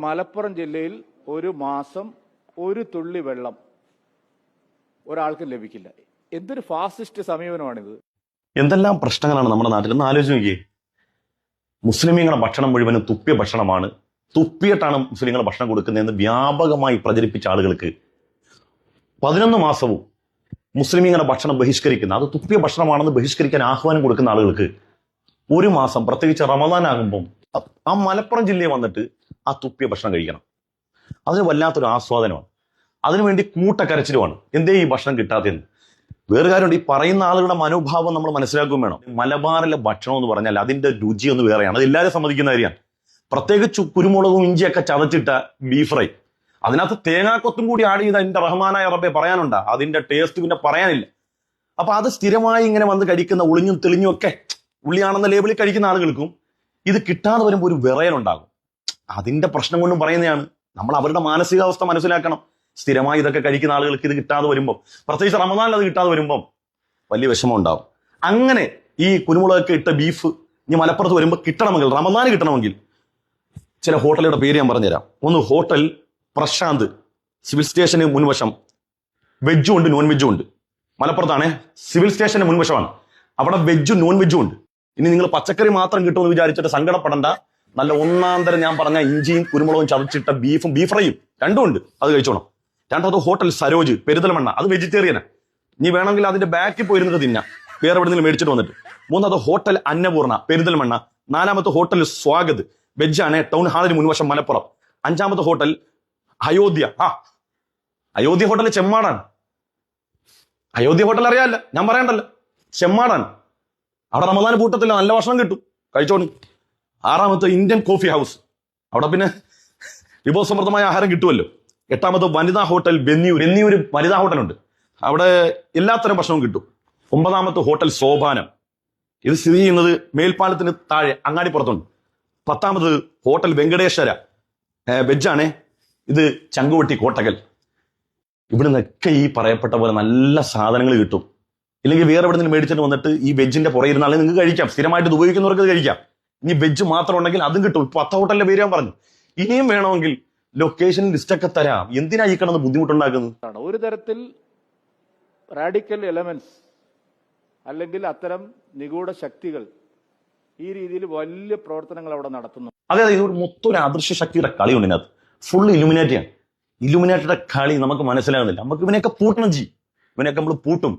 മലപ്പുറം ജില്ലയിൽ ഒരു മാസം ഒരു തുള്ളി വെള്ളം ഒരാൾക്ക് ലഭിക്കില്ല. എന്തൊരു ഫാസിസ്റ്റ് സമീപനമാണിത്. എന്തെല്ലാം പ്രശ്നങ്ങളാണ് നമ്മുടെ നാട്ടിൽ എന്ന് ആലോചിച്ച് നോക്കിയേ. മുസ്ലിമീങ്ങളുടെ ഭക്ഷണം മുഴുവനും തുപ്പിയ ഭക്ഷണമാണ്, തുപ്പിയിട്ടാണ് മുസ്ലിങ്ങൾ ഭക്ഷണം കൊടുക്കുന്നതെന്ന് വ്യാപകമായി പ്രചരിപ്പിച്ച ആളുകൾക്ക് 11 മാസവും മുസ്ലിമീങ്ങളുടെ ഭക്ഷണം ബഹിഷ്കരിക്കുന്ന, അത് തുപ്പിയ ഭക്ഷണമാണെന്ന് ബഹിഷ്കരിക്കാൻ ആഹ്വാനം കൊടുക്കുന്ന ആളുകൾക്ക് ഒരു മാസം, പ്രത്യേകിച്ച് റമദാൻ ആകുമ്പം ആ മലപ്പുറം ജില്ലയിൽ വന്നിട്ട് ആ തുപ്പിയ ഭക്ഷണം കഴിക്കണം. അതിന് വല്ലാത്തൊരു ആസ്വാദനമാണ്, അതിനുവേണ്ടി കൂട്ടക്കരച്ചിലുമാണ്. എന്തേ ഈ ഭക്ഷണം കിട്ടാത്തതെന്ന്. വേറെ കാര്യമുണ്ട്, ഈ പറയുന്ന ആളുകളുടെ മനോഭാവം നമ്മൾ മനസ്സിലാക്കുകയും വേണം. മലബാറിലെ ഭക്ഷണം എന്ന് പറഞ്ഞാൽ അതിന്റെ രുചി ഒന്ന് വേറെയാണ്, അത് എല്ലാവരും സമ്മതിക്കുന്ന കാര്യമാണ്. പ്രത്യേകിച്ച് കുരുമുളകും ഇഞ്ചിയൊക്കെ ചതച്ചിട്ട ബീഫ് ഫ്രൈ, അതിനകത്ത് തേങ്ങാക്കൊത്തും കൂടി ആഡ് ചെയ്ത് അതിന്റെ റഹ്മാനായ റബ്ബെ പറയാനുണ്ടാ, അതിന്റെ ടേസ്റ്റ് പിന്നെ പറയാനില്ല. അപ്പൊ അത് സ്ഥിരമായി ഇങ്ങനെ വന്ന് കഴിക്കുന്ന, ഒളിഞ്ഞും തെളിഞ്ഞും ഒക്കെ ഉള്ളിയാണെന്ന ലേബിളിൽ കഴിക്കുന്ന ആളുകൾക്കും ഇത് കിട്ടാതെ വരുമ്പോൾ ഒരു വിറയലുണ്ടാകും. അതിന്റെ പ്രശ്നം കൊണ്ടും പറയുന്നതാണ്. നമ്മൾ അവരുടെ മാനസികാവസ്ഥ മനസ്സിലാക്കണം. സ്ഥിരമായി ഇതൊക്കെ കഴിക്കുന്ന ആളുകൾക്ക് ഇത് കിട്ടാതെ വരുമ്പോൾ, പ്രത്യേകിച്ച് റമദാനിൽ അത് കിട്ടാതെ വരുമ്പം വലിയ വിഷമം ഉണ്ടാവും. അങ്ങനെ ഈ കുരുമുളകൊക്കെ ഇട്ട ബീഫ് ഇനി മലപ്പുറത്ത് വരുമ്പോൾ കിട്ടണമെങ്കിൽ, റമദാന് കിട്ടണമെങ്കിൽ, ചില ഹോട്ടലുകളുടെ പേര് ഞാൻ പറഞ്ഞുതരാം. ഒന്ന് ഹോട്ടൽ പ്രശാന്ത്, സിവിൽ സ്റ്റേഷന് മുൻവശം. വെജും ഉണ്ട്, നോൺ വെജും ഉണ്ട്. മലപ്പുറത്താണേ, സിവിൽ സ്റ്റേഷന്റെ മുൻവശമാണ്. അവിടെ വെജും നോൺ വെജും ഉണ്ട്. ഇനി നിങ്ങൾ പച്ചക്കറി മാത്രം കിട്ടുമെന്ന് വിചാരിച്ചിട്ട് സങ്കടപ്പെടണ്ട. നല്ല ഒന്നാന്തരം ഞാൻ പറഞ്ഞ ഇഞ്ചിയും കുരുമുളകും ചതച്ചിട്ട ബീഫും ബീഫ് ഫ്രൈയും രണ്ടും ഉണ്ട്, അത് കഴിച്ചോണം. രണ്ടാമത് ഹോട്ടൽ സരോജ് പെരിന്തൽമണ്ണ, അത് വെജിറ്റേറിയനാ. ഇനി വേണമെങ്കിൽ അതിന്റെ ബാക്കിൽ പോയിരുന്നിട്ട് തിന്നാം, വേറെ എവിടെയെങ്കിലും മേടിച്ചിട്ട് വന്നിട്ട്. മൂന്നാമത് ഹോട്ടൽ അന്നപൂർണ പെരിന്തൽമണ്ണ. നാലാമത്തെ ഹോട്ടൽ സ്വാഗത്, വെജാണ്, ടൗൺ ഹാളിന് മുൻവശം മലപ്പുറം. അഞ്ചാമത്തെ ഹോട്ടൽ അയോധ്യ. അയോധ്യ ഹോട്ടൽ ചെമ്മാടാണ്. അയോധ്യ ഹോട്ടൽ അറിയാമല്ല, ഞാൻ പറയണ്ടല്ലോ, ചെമ്മാടാണ്. അവിടെ റമദാൻ കൂട്ടത്തിൽ നല്ല ഭക്ഷണം കിട്ടും, കഴിച്ചോണി. ആറാമത്തെ ഇന്ത്യൻ കോഫി ഹൗസ്, അവിടെ പിന്നെ വിഭവസമൃദ്ധമായ ആഹാരം കിട്ടുമല്ലോ. എട്ടാമത്തെ വനിതാ ഹോട്ടൽ വെന്നിയൂർ. വെന്നിയൂർ വനിതാ ഹോട്ടലുണ്ട്, അവിടെ എല്ലാത്തരം ഭക്ഷണവും കിട്ടും. ഒമ്പതാമത്തെ ഹോട്ടൽ സോപാനം, ഇത് സ്ഥിതി ചെയ്യുന്നത് മേൽപ്പാലത്തിന് താഴെ അങ്ങാടിപ്പുറത്തുണ്ട്. പത്താമത് ഹോട്ടൽ വെങ്കടേശ്വര, വെജാണേ, ഇത് ചങ്കുവെട്ടി കോട്ടകൽ. ഇവിടെ നിന്നൊക്കെ ഈ പറയപ്പെട്ട പോലെ നല്ല സാധനങ്ങൾ കിട്ടും. ഇല്ലെങ്കിൽ വേറെ എവിടെ നിന്ന് മേടിച്ചിട്ട് വന്നിട്ട് ഈ വെജിന്റെ പുറകെ ഇരുന്നാലും നിങ്ങൾക്ക് കഴിക്കാം. സ്ഥിരമായിട്ട് ഇത് ഉപയോഗിക്കുന്നവർക്ക് അത് കഴിക്കാം. ഇനി വെജ് മാത്രം ഉണ്ടെങ്കിൽ അതും കിട്ടും. 10 ഹോട്ടലിന്റെ പേര് ഞാൻ പറഞ്ഞു. ഇനിയും വേണമെങ്കിൽ ലൊക്കേഷൻ ലിസ്റ്റൊക്കെ തരാം. എന്തിനാ ഈ കിടന്ന് ബുദ്ധിമുട്ടുണ്ടാക്കുന്നത്? ഒരു തരത്തിൽ റാഡിക്കൽ എലമെന്റ്സ് അല്ലെങ്കിൽ അത്തരം നിഗൂഢ ശക്തികൾ ഈ രീതിയിൽ വലിയ പ്രവർത്തനങ്ങൾ അവിടെ നടത്തുന്നു. അതെ, ഇത് മൊത്തം ഒരു അദൃശ്യ ശക്തിയുടെ കളിയുണ്ട് ഇതിനകത്ത്. ഫുൾ ഇലുമിനാറ്റിയാണ്. ഇലുമിനാറ്റിയുടെ കളി നമുക്ക് മനസ്സിലാകുന്നില്ല. നമുക്ക് ഇവനെയൊക്കെ പൂട്ടണം, ഇവനെയൊക്കെ നമ്മൾ പൂട്ടും.